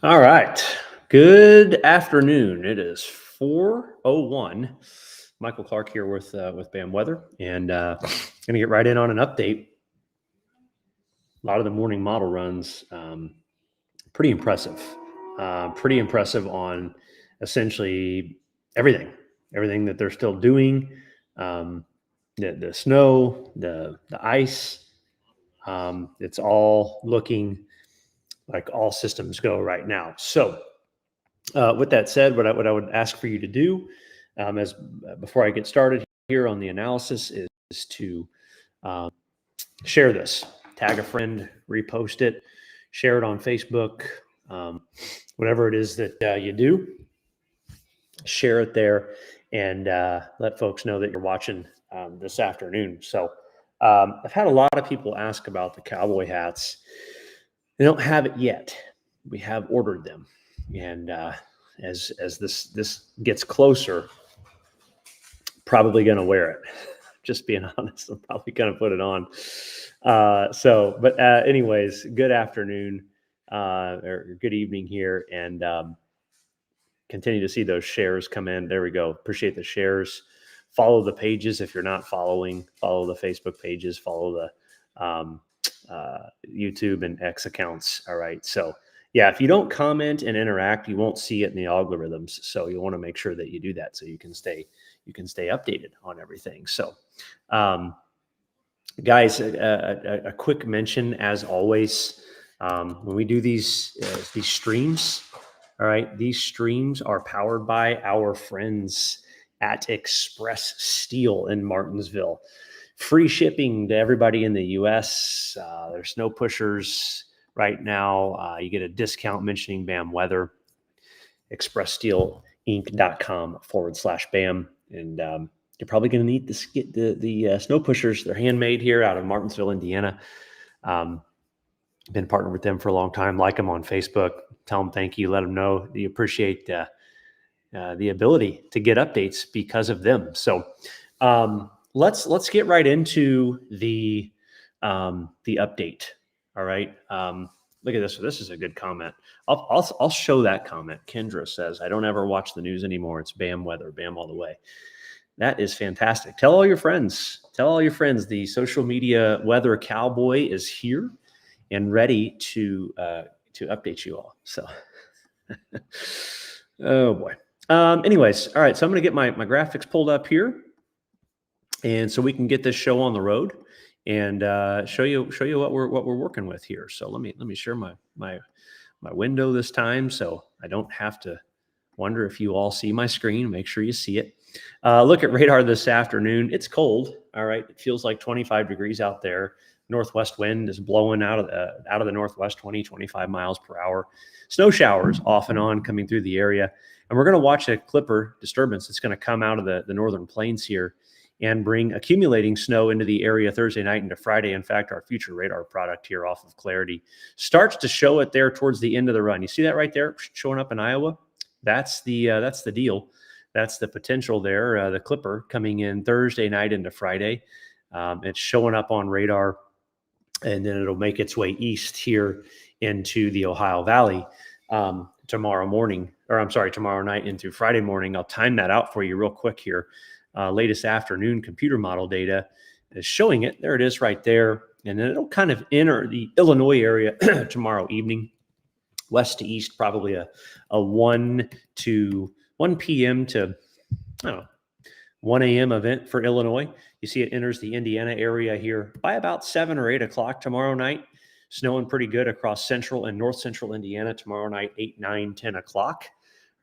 All right. Good afternoon. It is 4:01. Michael Clark here with BAM Weather, and gonna get right in on an update. A lot of the morning model runs, pretty impressive. Pretty impressive on essentially everything, everything that they're still doing. Um, the snow, the ice. It's all looking like all systems go right now. So with that said, what I would ask for you to do, as before I get started here on the analysis, is to um, share this, tag a friend, repost it, share it on Facebook, um, whatever it is that you do, share it there, and let folks know that you're watching this afternoon. So I've had a lot of people ask about the cowboy hats. They don't have it yet. We have ordered them, and as this gets closer, probably going to wear it. Just being honest, I'm probably going to put it on. But anyways, good afternoon or good evening here, and continue to see those shares come in. There we go. Appreciate the shares. Follow the pages if you're not following. Follow the Facebook pages. Follow the YouTube and X accounts. All right. So yeah, if you don't comment and interact, you won't see it in the algorithms. So you want to make sure that you do that so you can stay updated on everything. So, guys, a quick mention as always, when we do these streams. All right, these streams are powered by our friends at Express Steel in Martinsville. Free shipping to everybody in the U.S. There's snow pushers right now. You get a discount mentioning BAM Weather. ExpressSteelInc.com/BAM. And you're probably going to need to get the snow pushers. They're handmade here out of Martinsville, Indiana. Been partnered with them for a long time. Like them on Facebook. Tell them thank you. Let them know that you appreciate the ability to get updates because of them. So let's get right into the update. All right. Look at this. This is a good comment. I'll show that comment. Kendra says, "I don't ever watch the news anymore. It's BAM Weather, BAM all the way." That is fantastic. Tell all your friends. Tell all your friends. The social media weather cowboy is here and ready to update you all. So, oh boy. Anyways, all right. So I'm going to get my graphics pulled up here, and so we can get this show on the road and show you what we're working with here. So let me share my window this time, so I don't have to wonder if you all see my screen. Make sure you see it. Look at radar this afternoon. It's cold. All right, it feels like 25 degrees out there. Northwest wind is blowing out of the northwest, 25 miles per hour. Snow showers off and on coming through the area, and we're going to watch a clipper disturbance that's going to come out of the northern plains here and bring accumulating snow into the area Thursday night into Friday. In fact, our future radar product here off of Clarity starts to show it there towards the end of the run. You see that right there showing up in Iowa? That's the deal. That's the potential there. The clipper coming in Thursday night into Friday. It's showing up on radar, and then it'll make its way east here into the Ohio Valley tomorrow night into Friday morning. I'll time that out for you real quick here. latest afternoon computer model data is showing it. There it is right there. And then it'll kind of enter the Illinois area tomorrow evening, west to east, probably a 1 p.m. to, I don't know, 1 a.m. event for Illinois. You see it enters the Indiana area here by about 7 or 8 o'clock tomorrow night. Snowing pretty good across central and north central Indiana tomorrow night, 8, 9, 10 o'clock.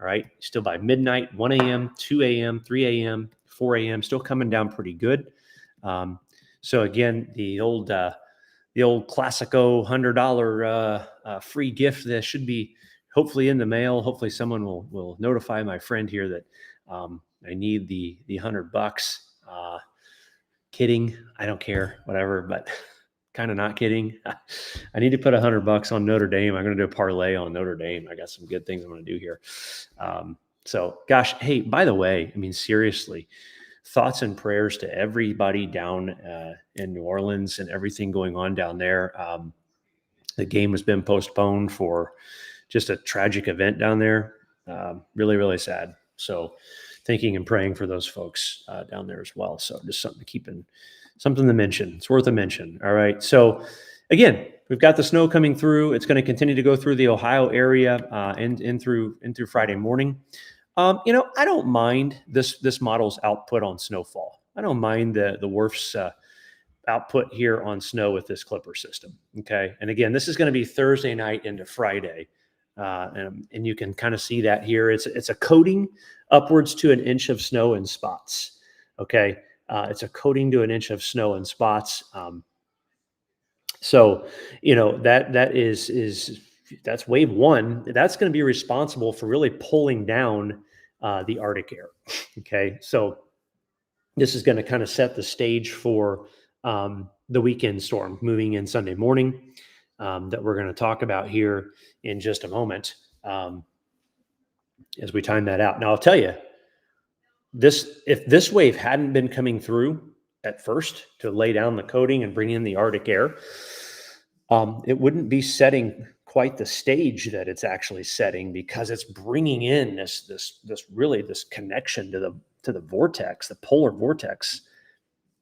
All right. Still by midnight, 1 a.m., 2 a.m., 3 a.m., 4 a.m., still coming down pretty good. So again, the old Classico $100 free gift that should be hopefully in the mail. Hopefully someone will notify my friend here that I need the $100. Kidding. I don't care, whatever, but kind of not kidding. I need to put $100 on Notre Dame. I'm going to do a parlay on Notre Dame. I got some good things I'm going to do here. So gosh, hey, by the way, I mean, seriously, thoughts and prayers to everybody down in New Orleans and everything going on down there. The game has been postponed for just a tragic event down there. Really, really sad. So thinking and praying for those folks down there as well. So just something to mention. It's worth a mention. All right. So again, we've got the snow coming through. It's going to continue to go through the Ohio area in through Friday morning. I don't mind this model's output on snowfall. I don't mind the WRF's output here on snow with this Clipper system. Okay. And again, this is going to be Thursday night into Friday. And you can kind of see that here. It's a coating upwards to 1 inch of snow in spots. Okay. It's a coating to 1 inch of snow in spots. So, that's wave one. That's going to be responsible for really pulling down the Arctic air. Okay. So this is going to kind of set the stage for the weekend storm moving in Sunday morning that we're going to talk about here in just a moment as we time that out. Now, I'll tell you, if this wave hadn't been coming through at first to lay down the coating and bring in the Arctic air, it wouldn't be setting quite the stage that it's actually setting, because it's bringing in this connection to the vortex, the polar vortex,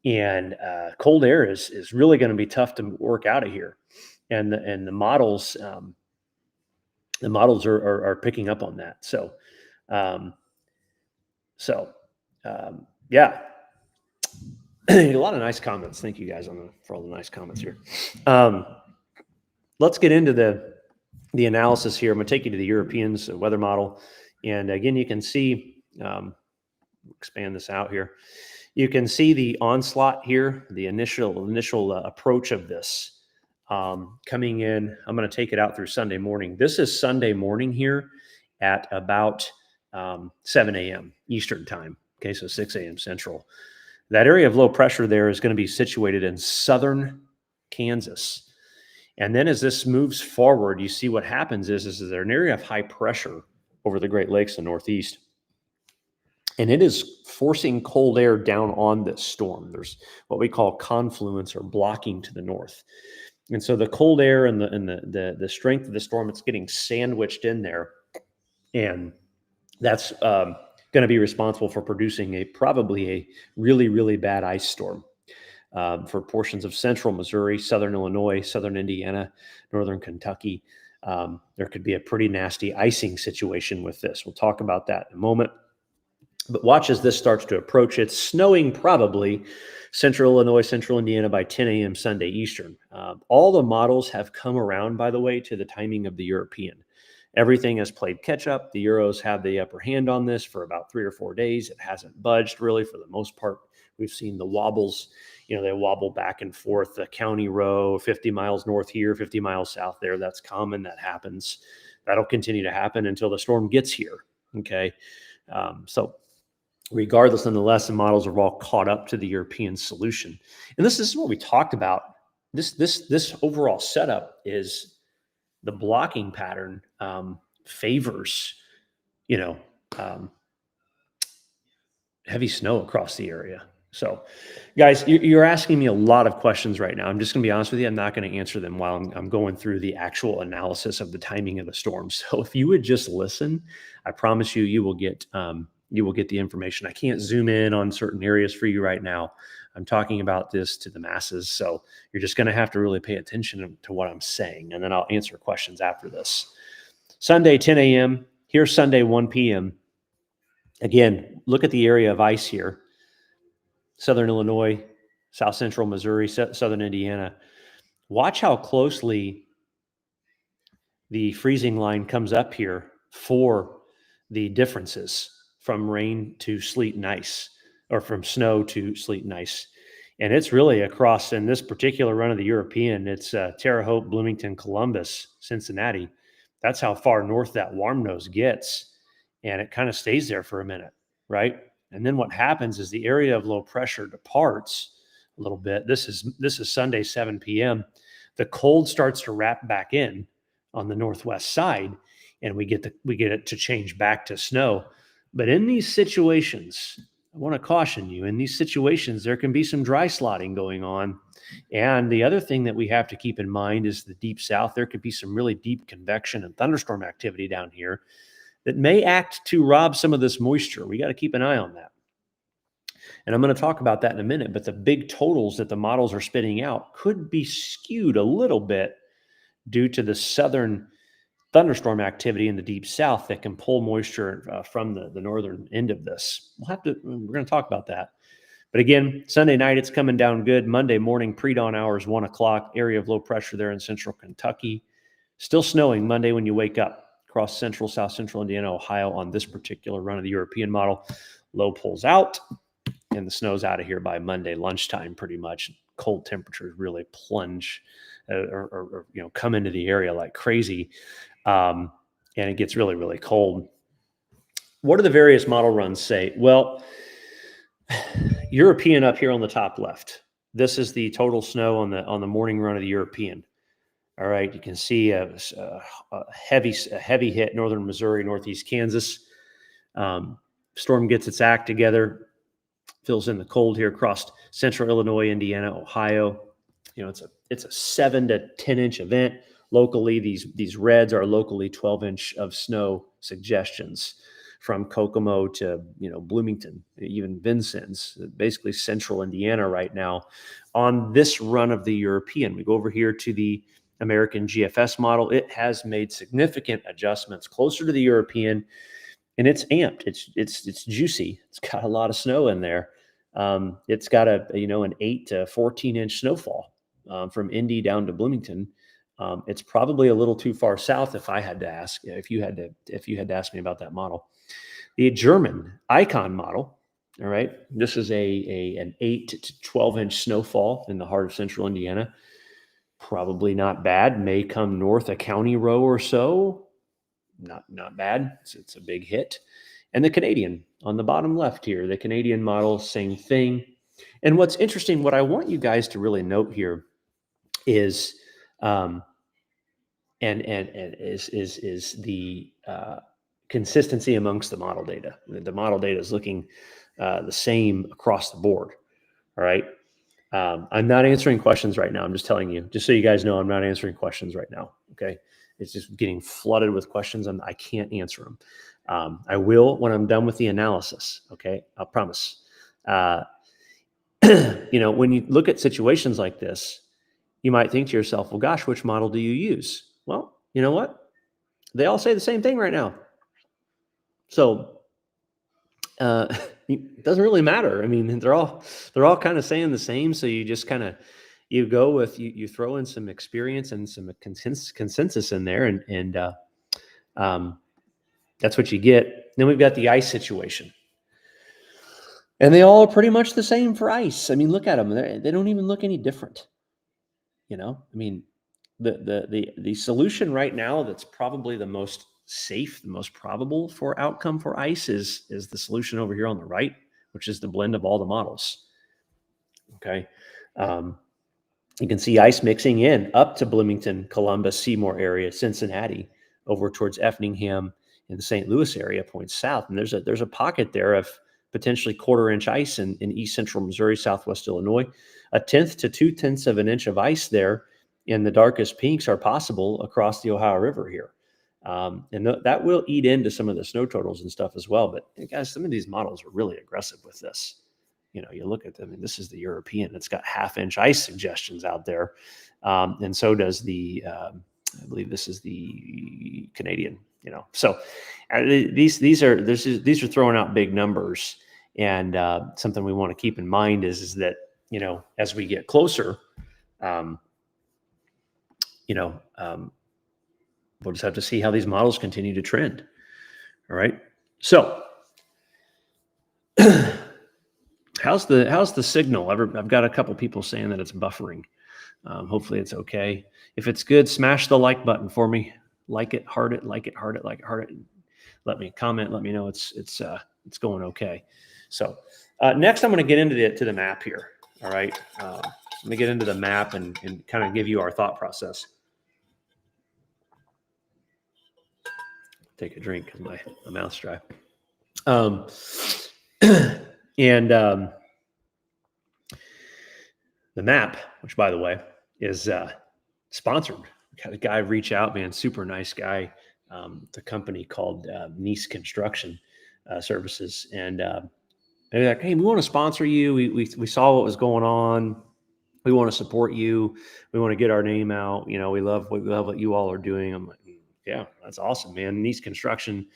and cold air is really going to be tough to work out of here, and the models are picking up on that. So yeah. A lot of nice comments. Thank you guys for all the nice comments here. Let's get into the analysis here. I'm going to take you to the Europeans weather model. And again, you can see, expand this out here. You can see the onslaught here, the initial approach of this coming in. I'm going to take it out through Sunday morning. This is Sunday morning here at about 7 a.m. Eastern time. Okay, so 6 a.m. Central. That area of low pressure there is going to be situated in southern Kansas. And then as this moves forward, you see what happens is there's an area of high pressure over the Great Lakes and Northeast. And it is forcing cold air down on this storm. There's what we call confluence or blocking to the north. And so the cold air and the strength of the storm, it's getting sandwiched in there. And that's going to be responsible for producing probably a really, really bad ice storm for portions of central Missouri, southern Illinois, southern Indiana, northern Kentucky. There could be a pretty nasty icing situation with this. We'll talk about that in a moment. But watch as this starts to approach. It's snowing probably central Illinois, central Indiana by 10 a.m. Sunday Eastern. All the models have come around, by the way, to the timing of the European. Everything has played catch up. The Euros have the upper hand on this for about 3 or 4 days. It hasn't budged really for the most part. We've seen the wobbles, they wobble back and forth. The county row, 50 miles north here, 50 miles south there. That's common. That happens. That'll continue to happen until the storm gets here. Okay. So regardless, nonetheless, the models are all caught up to the European solution. And this is what we talked about. This overall setup is the blocking pattern favors, heavy snow across the area. So, guys, you're asking me a lot of questions right now. I'm just going to be honest with you. I'm not going to answer them while I'm going through the actual analysis of the timing of the storm. So if you would just listen, I promise you will get you will get the information. I can't zoom in on certain areas for you right now. I'm talking about this to the masses. So you're just going to have to really pay attention to what I'm saying. And then I'll answer questions after this. Sunday, 10 a.m. Here's Sunday, 1 p.m. Again, look at the area of ice here. Southern Illinois, South Central Missouri, Southern Indiana. Watch how closely the freezing line comes up here for the differences from rain to sleet and ice, or from snow to sleet and ice. And it's really across, in this particular run of the European, it's Terre Haute, Bloomington, Columbus, Cincinnati. That's how far north that warm nose gets. And it kind of stays there for a minute, right? And then what happens is the area of low pressure departs a little bit. This is Sunday, 7 p.m. The cold starts to wrap back in on the northwest side, and we get it to change back to snow. But in these situations, I want to caution you, in these situations, there can be some dry slotting going on. And the other thing that we have to keep in mind is the deep south. There could be some really deep convection and thunderstorm activity down here that may act to rob some of this moisture. We got to keep an eye on that. And I'm going to talk about that in a minute, but the big totals that the models are spitting out could be skewed a little bit due to the southern thunderstorm activity in the deep south that can pull moisture from the northern end of this. We're going to talk about that. But again, Sunday night, it's coming down good. Monday morning, pre-dawn hours, 1 o'clock, area of low pressure there in central Kentucky. Still snowing Monday when you wake up across central, south central Indiana, Ohio on this particular run of the European model. Low pulls out, and the snow's out of here by Monday lunchtime pretty much. Cold temperatures really plunge or come into the area like crazy. And it gets really, really cold. What do the various model runs say? Well, European up here on the top left. This is the total snow on the morning run of the European. All right, you can see a heavy hit northern Missouri, northeast Kansas. Storm gets its act together, fills in the cold here across central Illinois, Indiana, Ohio. It's a 7 to 10 inch event. Locally, these reds are locally 12 inch of snow suggestions from Kokomo to Bloomington, even Vincennes, basically central Indiana right now on this run of the European. We go over here to the American GFS model. It has made significant adjustments closer to the European, and it's amped. It's juicy. It's got a lot of snow in there. It's got an 8 to 14 inch snowfall from Indy down to Bloomington. It's probably a little too far south if I had to ask, if you had to ask me about that model. The German Icon model, all right, this is an 8 to 12 inch snowfall in the heart of central Indiana. Probably not bad. May come north a county row or so. Not bad. It's a big hit. And the Canadian on the bottom left here, the Canadian model, same thing. And what's interesting, what I want you guys to really note here is, is the consistency amongst the model data. The model data is looking the same across the board. All right. I'm not answering questions right now. I'm just telling you, just so you guys know, I'm not answering questions right now. Okay. It's just getting flooded with questions and I can't answer them. I will when I'm done with the analysis. Okay. I'll promise. When you look at situations like this, you might think to yourself, well, gosh, which model do you use? Well, you know what? They all say the same thing right now. So it doesn't really matter. I mean, they're all kind of saying the same. So you just kind of, you go with, you throw in some experience and some consensus in there. And that's what you get. Then we've got the ice situation. And they all are pretty much the same for ice. I mean, look at them. They don't even look any different. I mean, the solution right now that's probably the most safe, the most probable for outcome for ice is the solution over here on the right, which is the blend of all the models. Okay. You can see ice mixing in up to Bloomington, Columbus, Seymour area, Cincinnati, over towards Effingham in the St. Louis area, points south. And there's a pocket there of potentially 1/4 inch ice in east central Missouri, southwest Illinois. 1/10 to 2/10 of an inch of ice there in the darkest pinks are possible across the Ohio River here. And that will eat into some of the snow totals and stuff as well. But guys, some of these models are really aggressive with this. You look at them, and this is the European. It's got 1/2 inch ice suggestions out there, and so does the. I believe this is the Canadian. So these are throwing out big numbers, and something we want to keep in mind is that as we get closer, we'll just have to see how these models continue to trend. All right. So how's the signal? I've got a couple people saying that it's buffering. Hopefully it's okay. If it's good, smash the like button for me. Like it, heart it, like it, heart it, like it, heart it. Let me comment. Let me know it's going okay. So next, I'm going to get into the map here. All right. Let me get into the map and kind of give you our thought process. Take a drink because my mouth's dry. And the map, which by the way is sponsored. We had a guy reach out, man, super nice guy. The company called Nice Construction Services, and they're like, "Hey, we want to sponsor you. We saw what was going on. We want to support you. We want to get our name out. We love what you all are doing." I'm like, "Yeah, that's awesome, man." Nice Construction.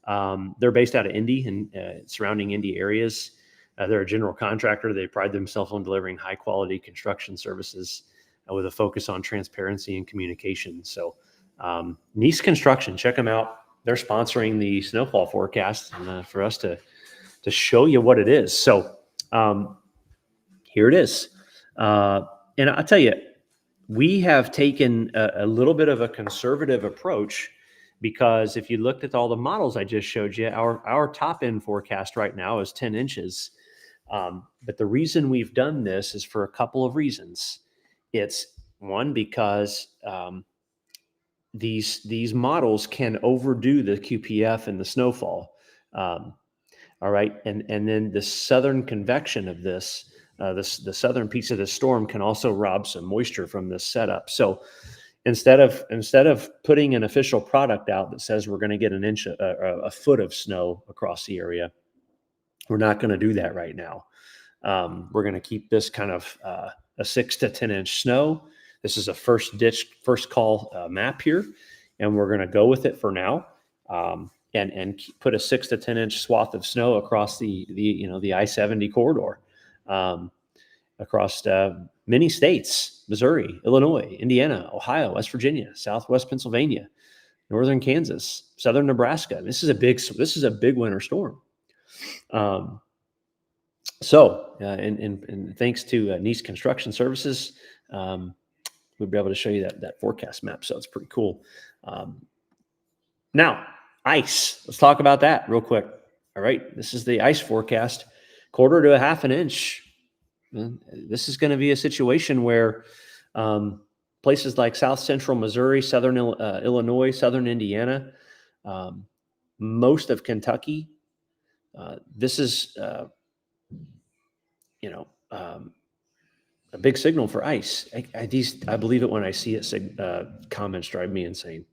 They're based out of Indy and surrounding Indy areas. They're a general contractor. They pride themselves on delivering high quality construction services with a focus on transparency and communication. So Nice Construction, check them out. They're sponsoring the snowfall forecast for us to show you what it is. So here it is. And I'll tell you, we have taken a little bit of a conservative approach, because if you looked at all the models I just showed you, our top end forecast right now is 10 inches. But the reason we've done this is for a couple of reasons. It's one, because these models can overdo the QPF and the snowfall. All right, and then the southern convection of this, the southern piece of the storm can also rob some moisture from this setup. So instead of putting an official product out that says we're going to get an inch, a foot of snow across the area, we're not going to do that right now. We're going to keep this kind of a 6 to 10 inch snow. This is a first call map here, and we're going to go with it for now, and put a 6 to 10 inch swath of snow across the I-70 corridor, across many states: Missouri, Illinois, Indiana, Ohio, West Virginia, Southwest Pennsylvania, northern Kansas, southern Nebraska. This is a big winter storm. So thanks to Nice Construction Services, we'll be able to show you that forecast map. So it's pretty cool. Now, ice. Let's talk about that real quick. All right. This is the ice forecast, 1/4 to 1/2 inch. This is going to be a situation where places like South Central Missouri, Southern Illinois, Southern Indiana, most of Kentucky, this is a big signal for ice. I believe it when I see it. Comments drive me insane.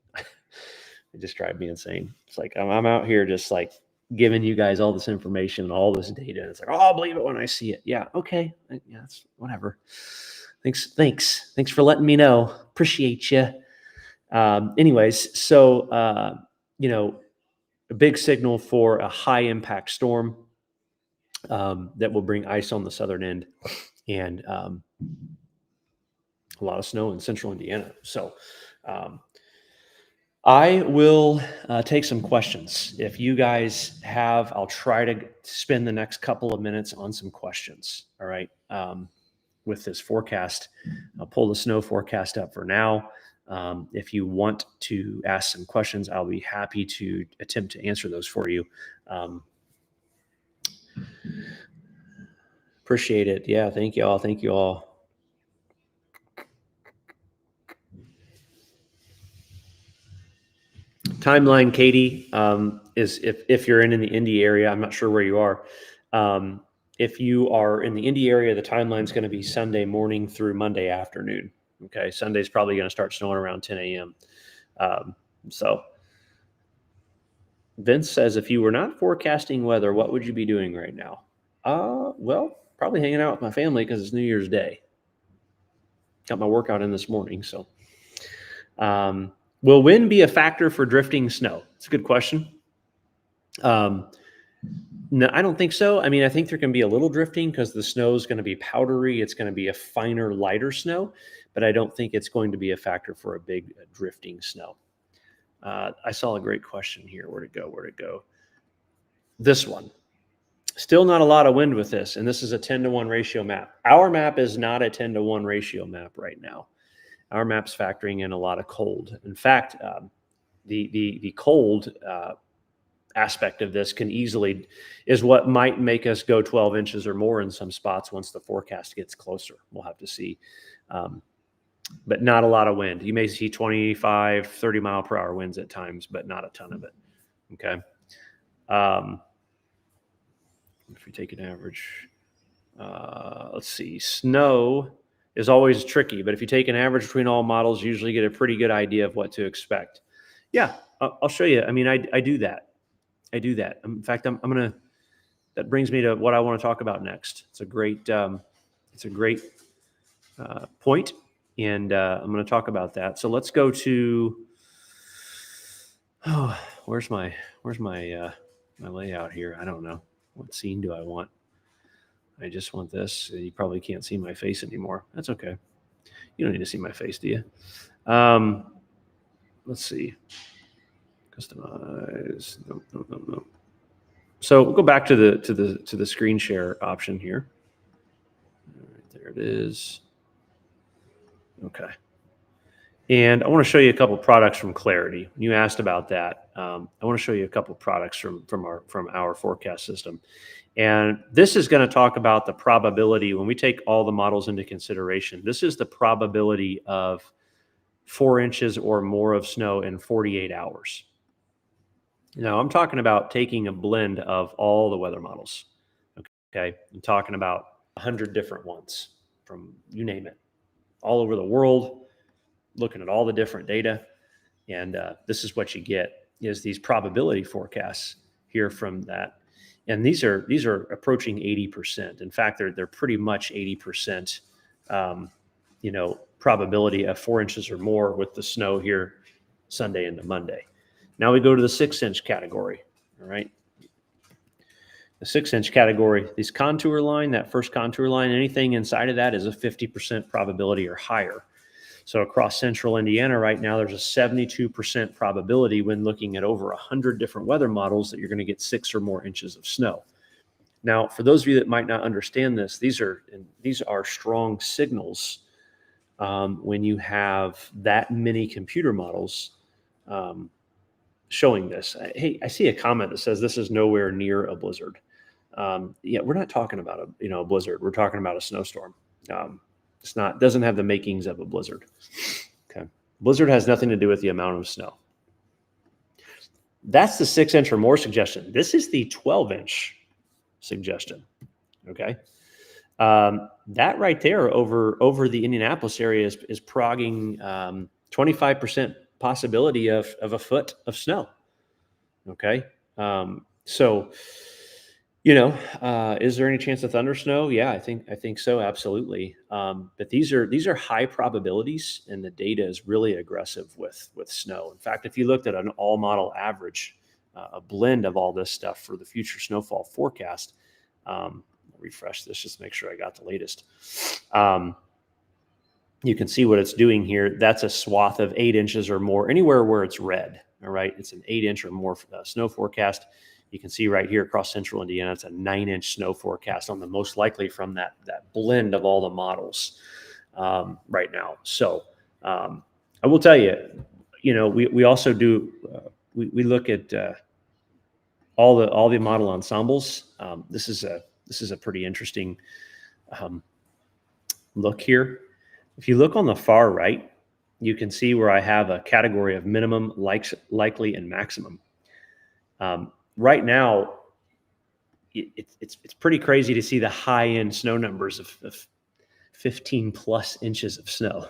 It just drive me insane. It's like I'm out here just like giving you guys all this information and all this data. And it's like, oh, I'll believe it when I see it. Yeah, okay, yeah, it's whatever. Thanks for letting me know. Appreciate you. Anyways, so a big signal for a high impact storm that will bring ice on the southern end, and a lot of snow in central Indiana. So I will take some questions. If you guys have, I'll try to spend the next couple of minutes on some questions. All right. With this forecast, I'll pull the snow forecast up for now. If you want to ask some questions, I'll be happy to attempt to answer those for you. Appreciate it. Yeah. Thank you all. Thank you all. Timeline, Katie, is if you're in the Indy area. I'm not sure where you are. If you are in the Indy area, the timeline is going to be Sunday morning through Monday afternoon. Okay, Sunday's probably going to start snowing around 10 a.m. So Vince says, if you were not forecasting weather, what would you be doing right now? Well, probably hanging out with my family because it's New Year's Day. Got my workout in this morning. So, will wind be a factor for drifting snow? It's a good question. No, I don't think so. I mean, I think there can be a little drifting because the snow is going to be powdery. It's going to be a finer, lighter snow, but I don't think it's going to be a factor for a big drifting snow. I saw a great question here. Where'd it go? Where'd it go? This one. Still not a lot of wind with this, and this is a 10-to-1 ratio map. Our map is not a 10-to-1 ratio map right now. Our map's factoring in a lot of cold. In fact, the cold aspect of this is what might make us go 12 inches or more in some spots once the forecast gets closer. We'll have to see. But not a lot of wind. You may see 25, 30 mile per hour winds at times, but not a ton of it. Okay. If we take an average, let's see, snow is always tricky, but if you take an average between all models, you usually get a pretty good idea of what to expect. Yeah, I'll show you. I mean, I do that. I do that. In fact, that brings me to what I want to talk about next. It's a great point, and I'm going to talk about that. So let's go to, where's my layout here? I don't know. What scene do I want? I just want this. You probably can't see my face anymore. That's okay. You don't need to see my face, do you? Let's see. Customize. No. So we'll go back to the screen share option here. All right, there it is. Okay. And I want to show you a couple products from Clarity. You asked about that. I want to show you a couple products from our forecast system. And this is going to talk about the probability when we take all the models into consideration. This is the probability of 4 inches or more of snow in 48 hours. Now, I'm talking about taking a blend of all the weather models. Okay. I'm talking about 100 different ones from, you name it, all over the world, looking at all the different data. And this is what you get is these probability forecasts here from that. And these are approaching 80%. In fact, they're pretty much 80%, probability of 4 inches or more with the snow here Sunday into Monday. Now we go to the 6-inch category. All right. The 6-inch category, this contour line, that first contour line, anything inside of that is a 50% probability or higher. So across central Indiana right now, there's a 72% probability when looking at over 100 different weather models that you're going to get 6 or more inches of snow. Now, for those of you that might not understand this, these are strong signals when you have that many computer models showing this. Hey, I see a comment that says this is nowhere near a blizzard. Yeah, we're not talking about a blizzard. We're talking about a snowstorm. Doesn't have the makings of a blizzard. Okay. Blizzard has nothing to do with the amount of snow. That's the 6-inch or more suggestion. This is the 12-inch suggestion. Okay. That right there over the Indianapolis area is progging 25% possibility of a foot of snow. Okay. So, is there any chance of thunder snow? Yeah, I think so. Absolutely. But these are high probabilities, and the data is really aggressive with snow. In fact, if you looked at an all model average, a blend of all this stuff for the future snowfall forecast, refresh this just to make sure I got the latest. You can see what it's doing here. That's a swath of 8 inches or more, anywhere where it's red. All right. It's an 8-inch or more snow forecast. You can see right here across central Indiana, it's a 9-inch snow forecast on the most likely from that blend of all the models right now. So I will tell you, we also do, we look at all the model ensembles. This is a pretty interesting look here. If you look on the far right, you can see where I have a category of minimum, likely, and maximum. Right now, it's pretty crazy to see the high-end snow numbers of 15 plus inches of snow.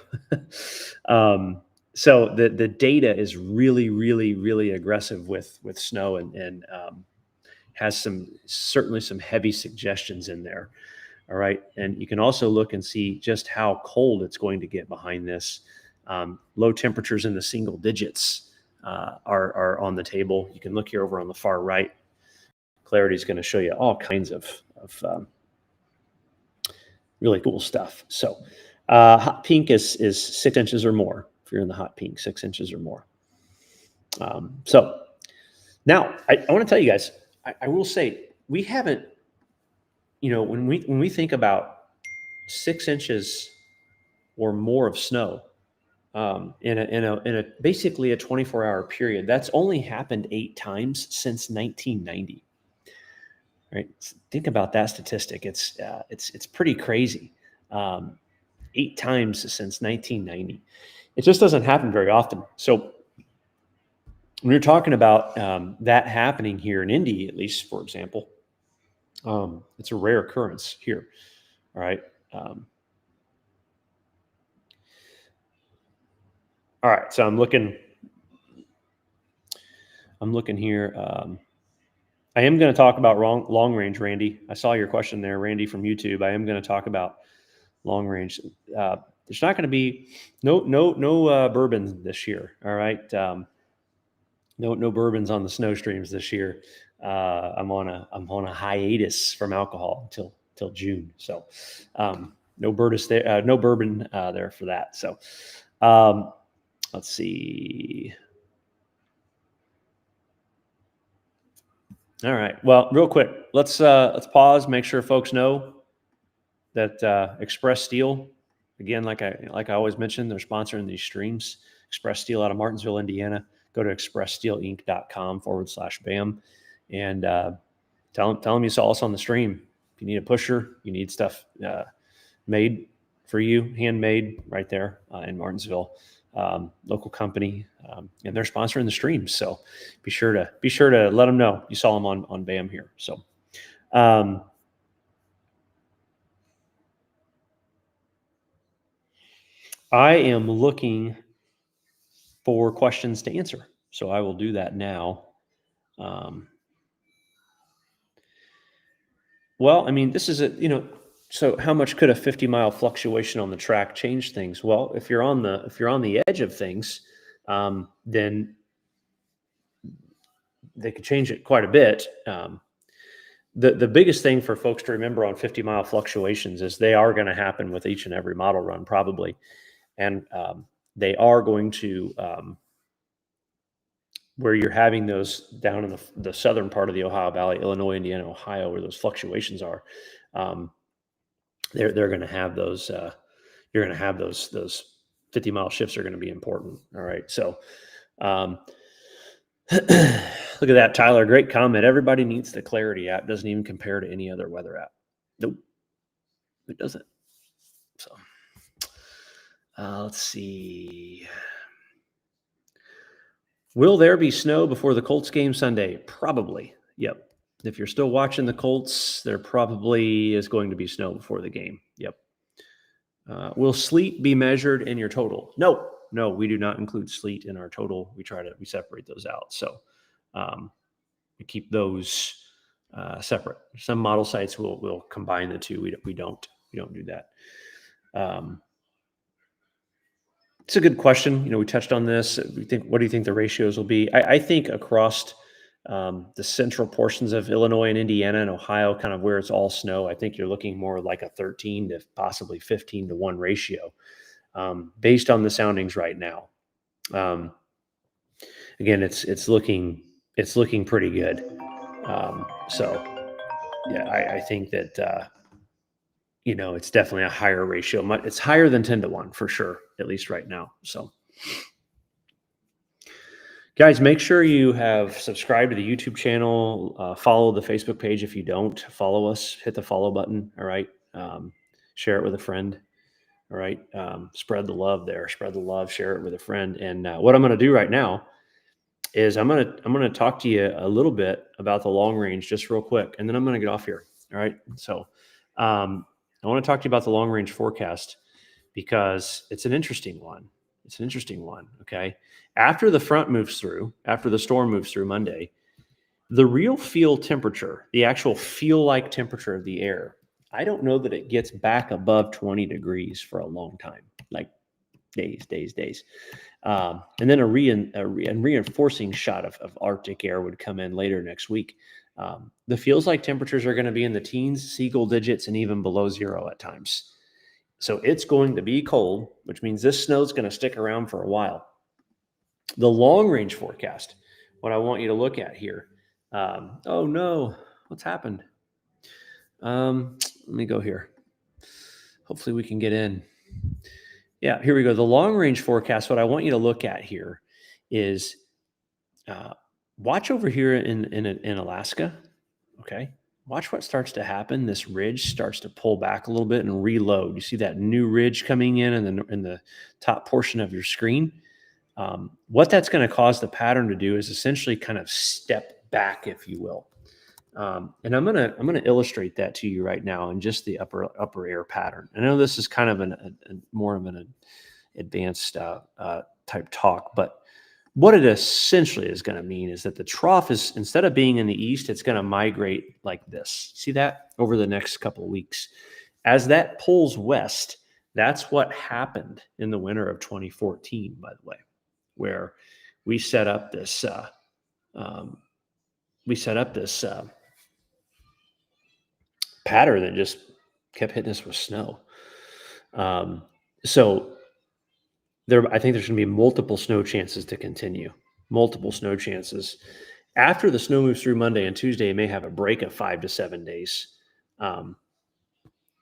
So the data is really, really, really aggressive with snow, and has certainly some heavy suggestions in there. All right, and you can also look and see just how cold it's going to get behind this. Low temperatures in the single digits are on the table. You can look here over on the far right. Clarity is going to show you all kinds of really cool stuff. So hot pink is 6 inches or more. If you're in the hot pink, 6 inches or more. So now I want to tell you guys, I will say we haven't, when we think about 6 inches or more of snow in a basically a 24-hour period, that's only happened 8 times since 1990. Right? Think about that statistic. It's pretty crazy. 8 times since 1990. It just doesn't happen very often. So when you're talking about that happening here in Indy, at least for example, it's a rare occurrence here. All right. All right. So I'm looking here. I am going to talk about long range, Randy. I saw your question there, Randy, from YouTube. I am going to talk about long range. There's not going to be no bourbon this year. All right. No bourbons on the snow streams this year. I'm on a hiatus from alcohol till June. So no bourbon there for that. So let's see. All right. Well, real quick, let's pause. Make sure folks know that Express Steel, again, like I always mention, they're sponsoring these streams. Express Steel out of Martinsville, Indiana. Go to expresssteelinc.com/BAM and tell them you saw us on the stream. If you need a pusher, you need stuff made for you, handmade right there in Martinsville. Local company, and they're sponsoring the streams. So be sure to let them know you saw them on BAM here. So I am looking for questions to answer. So I will do that now. Well, I mean, this is so how much could a 50-mile fluctuation on the track change things? Well, if you're on the edge of things, then they could change it quite a bit. The biggest thing for folks to remember on 50-mile fluctuations is they are going to happen with each and every model run probably. And they are going to, where you're having those down in the southern part of the Ohio Valley, Illinois, Indiana, Ohio, where those fluctuations are, they're going to have those. You're going to have those 50-mile shifts are going to be important. All right, so look at that, Tyler. Great comment. Everybody needs the Clarity app. Doesn't even compare to any other weather app. Nope, it doesn't. So let's see. Will there be snow before the Colts game Sunday? Probably. Yep. If you're still watching the Colts, there probably is going to be snow before the game. Yep. Will sleet be measured in your total? No, we do not include sleet in our total. We separate those out. So we keep those separate. Some model sites will combine the two. We don't do that. It's a good question. We touched on this. What do you think the ratios will be? I think across the central portions of Illinois and Indiana and Ohio, kind of where it's all snow, I think you're looking more like a 13 to possibly 15 to 1 ratio based on the soundings right now. Again, it's looking pretty good. So yeah, I think that it's definitely a higher ratio. It's higher than 10 to 1 for sure, at least right now. So guys, make sure you have subscribed to the YouTube channel, follow the Facebook page. If you don't follow us, hit the follow button. All right. Share it with a friend. All right. Spread the love there, spread the love, share it with a friend. And what I'm going to do right now is I'm going to talk to you a little bit about the long range, just real quick. And then I'm going to get off here. All right. So, I want to talk to you about the long range forecast because it's an interesting one. It's an interesting one. Okay. After the front moves through, after the storm moves through Monday, the real feel temperature, the actual feel like temperature of the air, I don't know that it gets back above 20 degrees for a long time, like days. And then a reinforcing shot of Arctic air would come in later next week. The feels like temperatures are going to be in the teens, single digits, and even below zero at times. So it's going to be cold, which means this snow is going to stick around for a while. The long range forecast, what I want you to look at here. Oh no, what's happened? Let me go here. Hopefully we can get in. Yeah, here we go. The long range forecast, what I want you to look at here is watch over here in Alaska. Okay. Watch what starts to happen. This ridge starts to pull back a little bit and reload. You see that new ridge coming in the top portion of your screen. What that's going to cause the pattern to do is essentially kind of step back, if you will. And I'm gonna illustrate that to you right now in just the upper air pattern. I know this is kind of more of an advanced type talk, but what it essentially is going to mean is that the trough is, instead of being in the east, it's going to migrate like this. See that over the next couple of weeks. As that pulls west, that's what happened in the winter of 2014, by the way, where we set up this pattern that just kept hitting us with snow. So I think there's going to be multiple snow chances to continue. Multiple snow chances. After the snow moves through Monday and Tuesday, it may have a break of 5 to 7 days.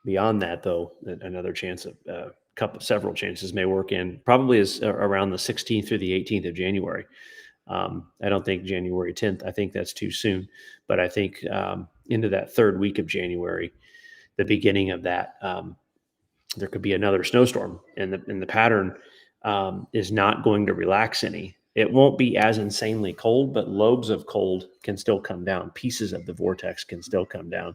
Beyond that, though, another chance of several chances may work in. Probably is around the 16th through the 18th of January. I don't think January 10th. I think that's too soon. But I think into that third week of January, the beginning of that, there could be another snowstorm, and the pattern is not going to relax any. It won't be as insanely cold, but lobes of cold can still come down. Pieces of the vortex can still come down.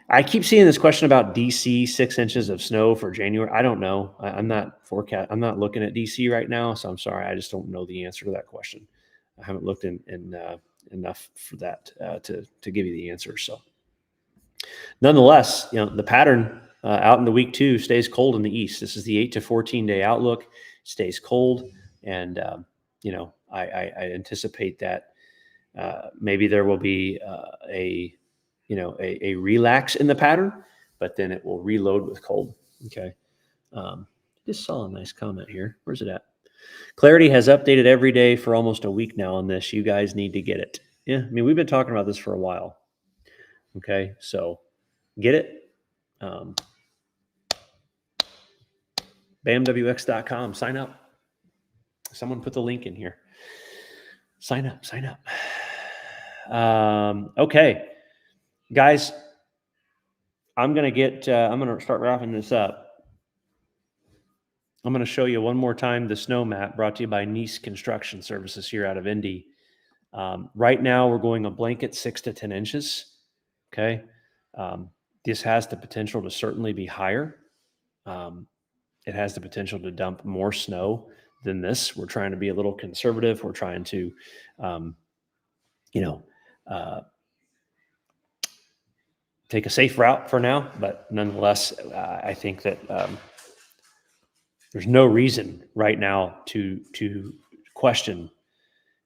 I keep seeing this question about DC, 6 inches of snow for January. I don't know. I'm not looking at DC right now, so I'm sorry. I just don't know the answer to that question. I haven't looked in enough for that to give you the answer. So, nonetheless, the pattern out in the week 2 stays cold in the east. This is the 8 to 14 day outlook. Stays cold, and I anticipate that maybe there will be a relax in the pattern, but then it will reload with cold. Okay. Just saw a nice comment here. Where's it at? Clarity has updated every day for almost a week now on this. You guys need to get it. Yeah. I mean, we've been talking about this for a while. Okay. So get it. BAMWX.com. Sign up. Someone put the link in here. Sign up. Okay. Guys, I'm going to start wrapping this up. I'm going to show you one more time the snow map brought to you by Nice Construction Services here out of Indy. Right now, we're going a blanket 6 to 10 inches. Okay. This has the potential to certainly be higher. It has the potential to dump more snow than this. We're trying to be a little conservative. We're trying to, take a safe route for now, but nonetheless, I think that there's no reason right now to question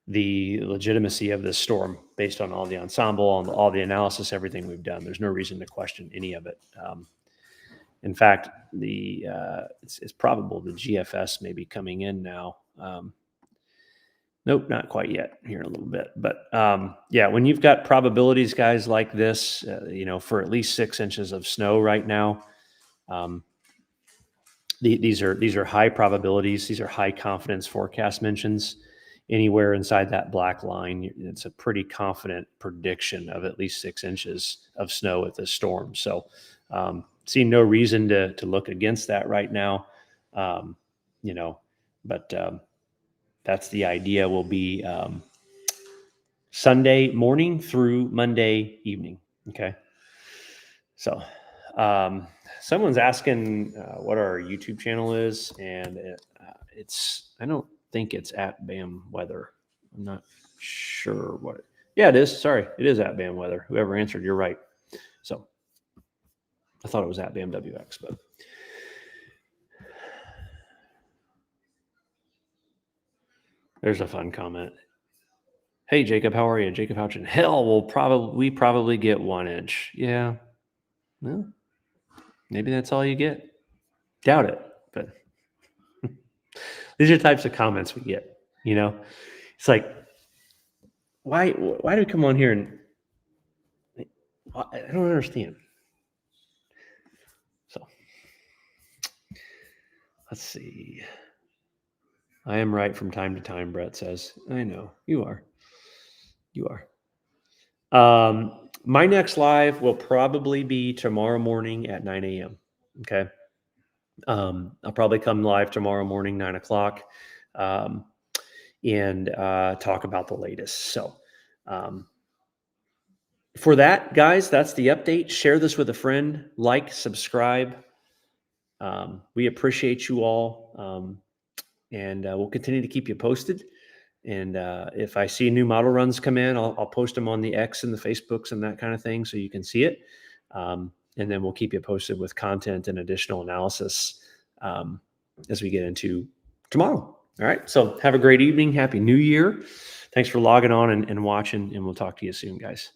the legitimacy of this storm based on all the ensemble, on all the analysis, everything we've done. There's no reason to question any of it. In fact, it's probable the GFS may be coming in now. Nope, not quite yet. Here in a little bit, but when you've got probabilities, guys, like this, for at least 6 inches of snow right now, these are high probabilities. These are high confidence forecast mentions. Anywhere inside that black line, it's a pretty confident prediction of at least 6 inches of snow with this storm. So, see no reason to look against that right now. But that's the idea. Will be Sunday morning through Monday evening. Okay. So, Someone's asking what our YouTube channel is, and I don't think it's at BAM Weather. I'm not sure what. Yeah, it is. Sorry, it is at BAM Weather. Whoever answered, you're right. So I thought it was at BAM WX, but. There's a fun comment. Hey Jacob, how are you? Jacob Houchin. Hell, we probably get 1 inch. Yeah. Well, maybe that's all you get. Doubt it, but these are the types of comments we get. It's like, why do we come on here and I don't understand. So let's see. I am right from time to time, Brett says. I know you are. You are. My next live will probably be tomorrow morning at 9 a.m. Okay. I'll probably come live tomorrow morning, 9 o'clock, and talk about the latest. So for that, guys, that's the update. Share this with a friend, like, subscribe. We appreciate you all, and we'll continue to keep you posted. And if I see new model runs come in, I'll post them on the X and the Facebooks and that kind of thing so you can see it. And then we'll keep you posted with content and additional analysis as we get into tomorrow. All right. So have a great evening. Happy New Year. Thanks for logging on and watching, and we'll talk to you soon, guys.